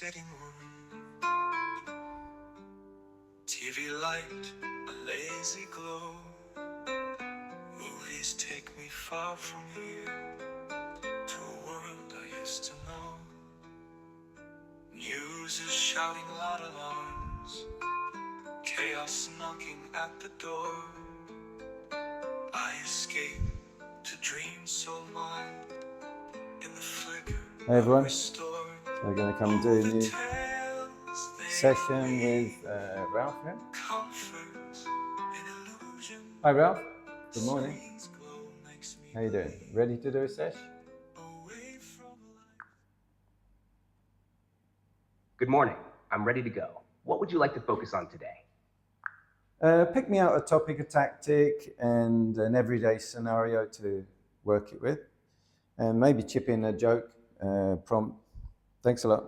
sitting room. TV light, a lazy glow. Movies take me far from here, to a world I used to know. News is shouting loud alarms, chaos knocking at the door. I escape to dreams so mild, in the flicker Hey everyone, restored. so we're going to come do a new session with Ralph here. Hi Ralph, good morning. How you doing? Ready to do a sesh? Good morning, I'm ready to go. What would you like to focus on today? Pick me out a topic, a tactic, and an everyday scenario to work it with. And maybe chip in a joke, prompt. Thanks a lot.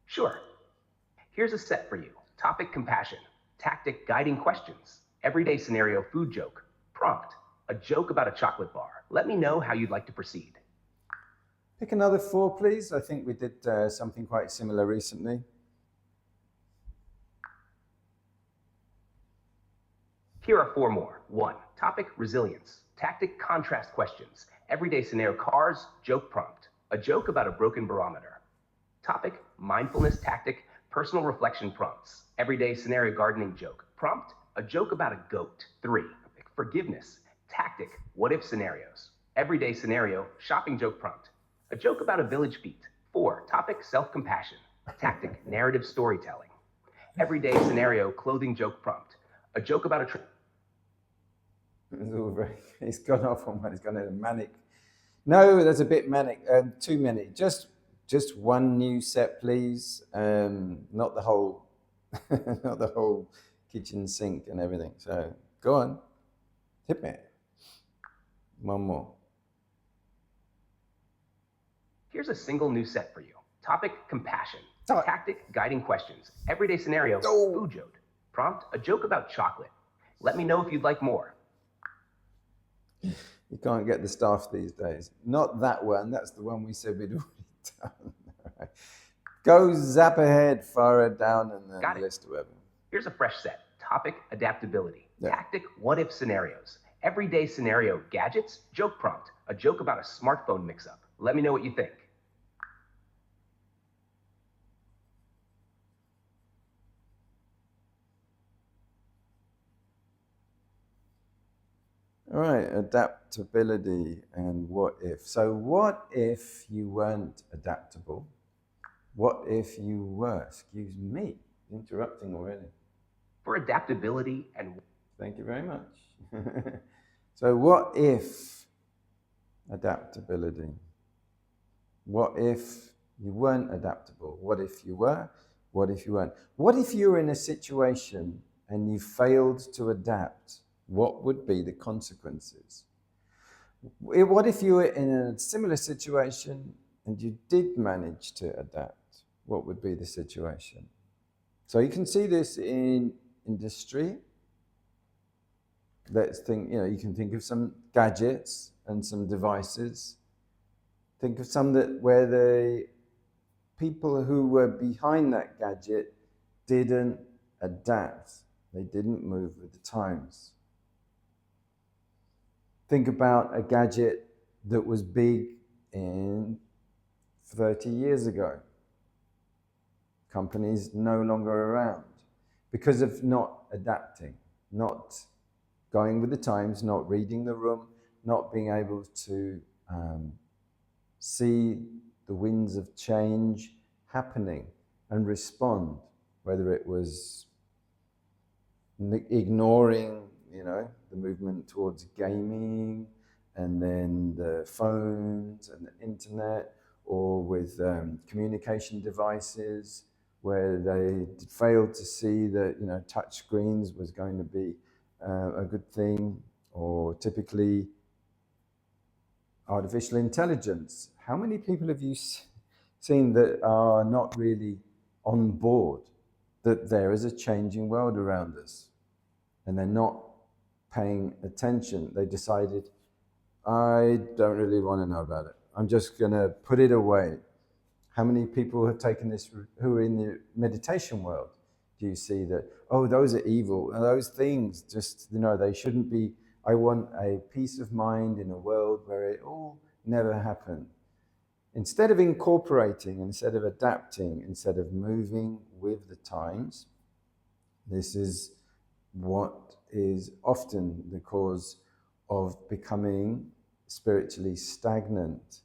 Sure. Here's a set for you. Topic, compassion. Tactic, guiding questions. Everyday scenario, food joke. Prompt, a joke about a chocolate bar. Let me know how you'd like to proceed. Pick another 4, please. I think we did something quite similar recently. Here are 4 more. 1. Topic, resilience. Tactic, contrast questions. Everyday scenario, cars, joke prompt. A joke about a broken barometer. Topic, mindfulness tactic, personal reflection prompts. Everyday scenario, gardening joke. Prompt, a joke about a goat. 3. Forgiveness. Tactic, what-if scenarios. Everyday scenario, shopping joke prompt. A joke about a village beat. 4. Topic, self-compassion. Tactic, narrative storytelling. Everyday scenario, clothing joke prompt. A joke about a trip. He's gone off on one. He's gone into manic. No, that's a bit manic. Too many. Just one new set, please. Not the whole, not the whole kitchen sink and everything. So go on, hit me. One more. Here's a single new set for you. Topic, compassion. Tactic, guiding questions. Everyday scenario, food joke. Prompt, a joke about chocolate. Let me know if you'd like more. You can't get the staff these days. Not that one. That's the one we said we'd already done. Right. Go zap ahead, far down in the list, whatever. Here's a fresh set. Topic, adaptability. Yeah. Tactic, what-if scenarios. Everyday scenario, gadgets, joke prompt. A joke about a smartphone mix-up. Let me know what you think. All right, adaptability and what if. So what if you weren't adaptable? What if you were? Excuse me, interrupting already. For adaptability and... Thank you very much. So what if adaptability? What if you weren't adaptable? What if you were? What if you weren't? What if you were in a situation and you failed to adapt? What would be the consequences? What if you were in a similar situation and you did manage to adapt? What would be the situation? So you can see this in industry. Let's think, you can think of some gadgets and some devices. Think of some where the people who were behind that gadget didn't adapt. They didn't move with the times. Think about a gadget that was big in 30 years ago. Companies no longer around because of not adapting, not going with the times, not reading the room, not being able to see the winds of change happening and respond, whether it was ignoring the movement towards gaming and then the phones and the internet, or with communication devices where they failed to see that touch screens was going to be a good thing, or typically artificial intelligence. How many people have you seen that are not really on board that there is a changing world around us and they're not paying attention? They decided, I don't really want to know about it. I'm just going to put it away. How many people have taken this who are in the meditation world? Do you see that, oh, those are evil, and those things just, they shouldn't be. I want a peace of mind in a world where it all never happened. Instead of incorporating, instead of adapting, instead of moving with the times, this is what is often the cause of becoming spiritually stagnant,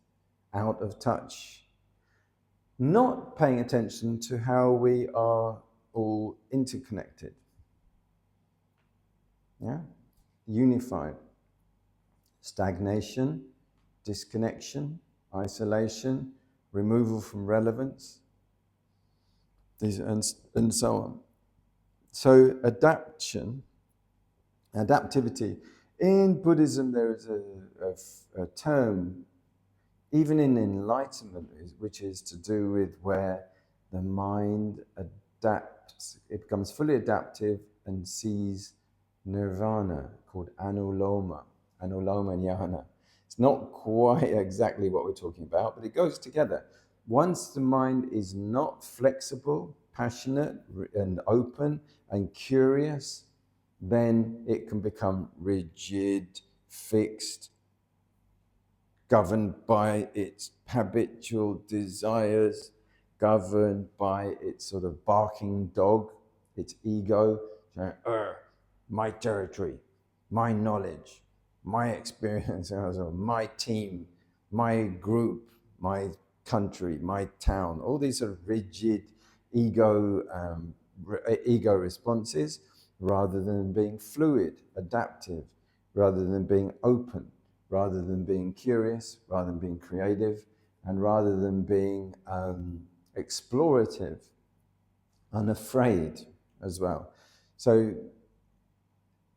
out of touch, not paying attention to how we are all interconnected. Yeah? Unified. Stagnation, disconnection, isolation, removal from relevance, and so on. So adaptivity. In Buddhism, there is a term, even in enlightenment, which is to do with where the mind adapts, it becomes fully adaptive and sees nirvana, called anuloma jnana. It's not quite exactly what we're talking about, but it goes together. Once the mind is not flexible, passionate, and open and curious, then it can become rigid, fixed, governed by its habitual desires, governed by its sort of barking dog, its ego, my territory, my knowledge, my experience, my team, my group, my country, my town, all these sort of rigid ego responses, rather than being fluid, adaptive, rather than being open, rather than being curious, rather than being creative, and rather than being explorative, unafraid as well. So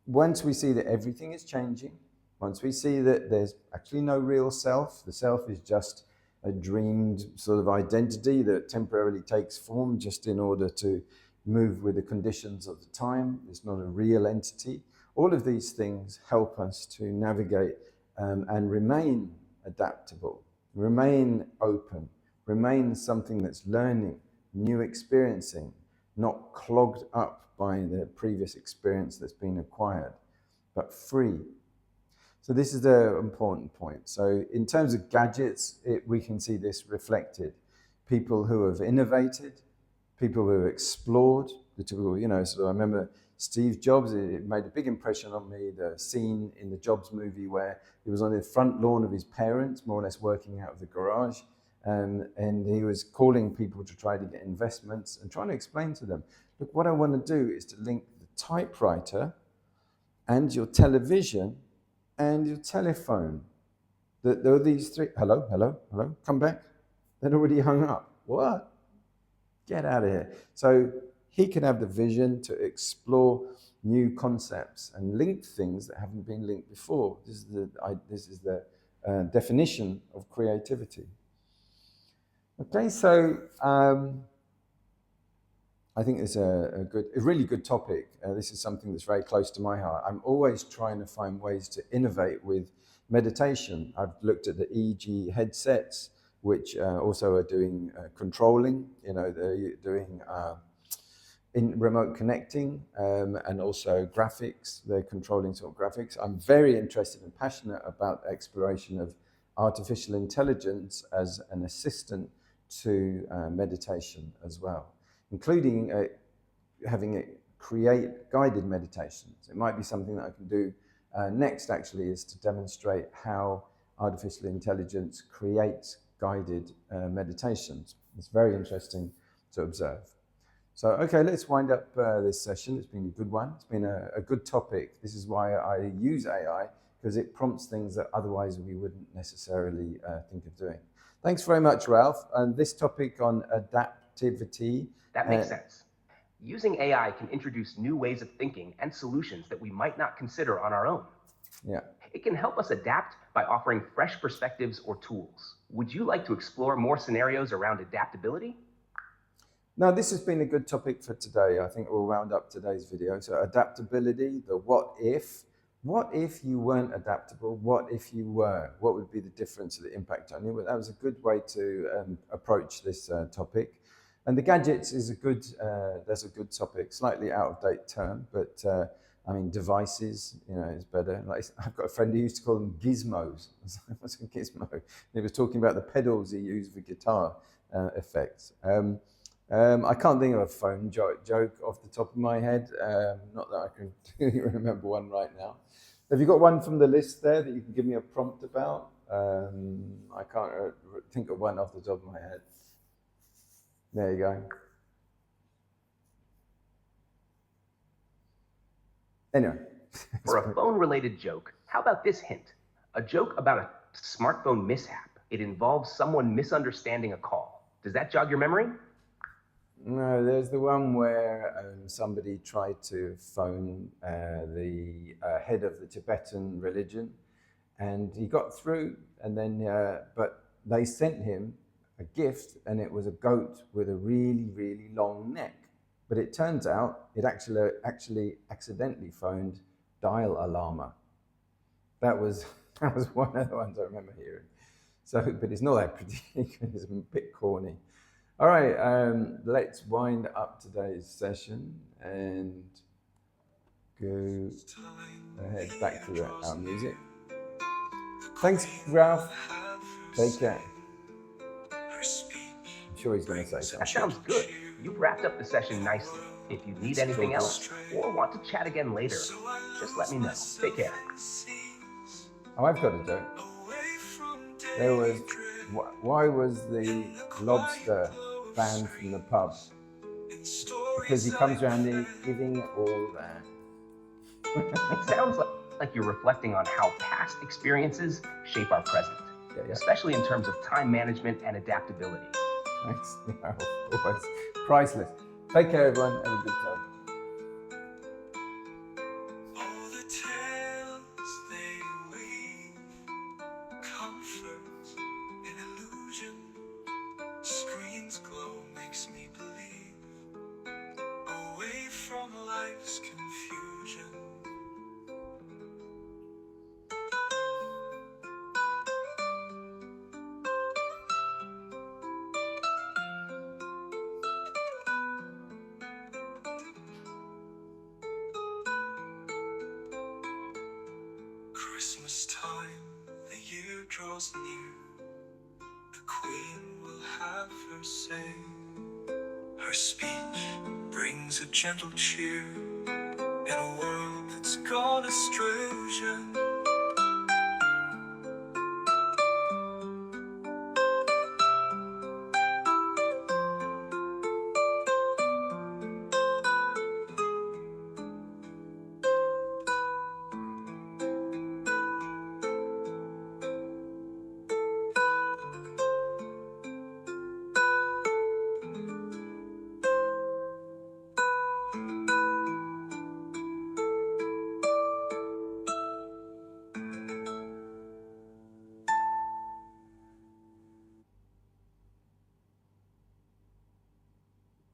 once we see that everything is changing, once we see that there's actually no real self, the self is just a dreamed sort of identity that temporarily takes form just in order to move with the conditions of the time. It's not a real entity. All of these things help us to navigate and remain adaptable, remain open, remain something that's learning, new experiencing, not clogged up by the previous experience that's been acquired, but free. So this is the important point. So in terms of gadgets, we can see this reflected. People who have innovated, people who have explored, the typical, so I remember Steve Jobs, it made a big impression on me, the scene in the Jobs movie where he was on the front lawn of his parents, more or less working out of the garage, and he was calling people to try to get investments and trying to explain to them, look, what I want to do is to link the typewriter and your television and your telephone. There are these three, hello, come back. They'd already hung up. What? Get out of here. So he can have the vision to explore new concepts and link things that haven't been linked before. This is the definition of creativity. Okay, so I think it's a really good topic. This is something that's very close to my heart. I'm always trying to find ways to innovate with meditation. I've looked at the EEG headsets, which also are doing controlling. They're doing in remote connecting and also graphics. They're controlling sort of graphics. I'm very interested and passionate about exploration of artificial intelligence as an assistant to meditation as well, including having it create guided meditations. It might be something that I can do next, actually, is to demonstrate how artificial intelligence creates guided meditations. It's very interesting to observe. So, okay, let's wind up this session. It's been a good one. It's been a good topic. This is why I use AI, because it prompts things that otherwise we wouldn't necessarily think of doing. Thanks very much, Ralph. And this topic on adaptivity. That makes sense. Using AI can introduce new ways of thinking and solutions that we might not consider on our own. Yeah. It can help us adapt by offering fresh perspectives or tools. Would you like to explore more scenarios around adaptability? Now, this has been a good topic for today. I think we'll round up today's video. So adaptability, the what if, What if you weren't adaptable? What if you were? What would be the difference of the impact on you? Well, that was a good way to approach this topic. And the gadgets is that's a good topic, slightly out of date term, but I mean, devices, is better. Like, I've got a friend who used to call them gizmos. What's a gizmo? He was talking about the pedals he used for guitar effects. I can't think of a phone joke off the top of my head. Not that I can really remember one right now. Have you got one from the list there that you can give me a prompt about? I can't think of one off the top of my head. There you go. Anyway. For a phone-related joke, how about this hint? A joke about a smartphone mishap. It involves someone misunderstanding a call. Does that jog your memory? No, there's the one where somebody tried to phone the head of the Tibetan religion, and he got through, and then but they sent him a gift, and it was a goat with a really, really long neck. But it turns out it actually accidentally phoned Dalai Lama. That was one of the ones I remember hearing. So, but it's not that particular. It's a bit corny. All right, let's wind up today's session and go ahead back to our music. Thanks, Ralph. Take care. I'm sure he's going to say something. That sounds good. You've wrapped up the session nicely. If you need anything else or want to chat again later, just let me know. Take care. Oh, I've got a joke. There was, why was the lobster banned from the pub? Because he comes around there giving it all that. It sounds like you're reflecting on how past experiences shape our present, especially in terms of time management and adaptability. Thanks. Always priceless. Take care, everyone. Have a good time. Christmas time, the year draws near. The Queen will have her say. Her speech brings a gentle cheer in a world that's gone astray.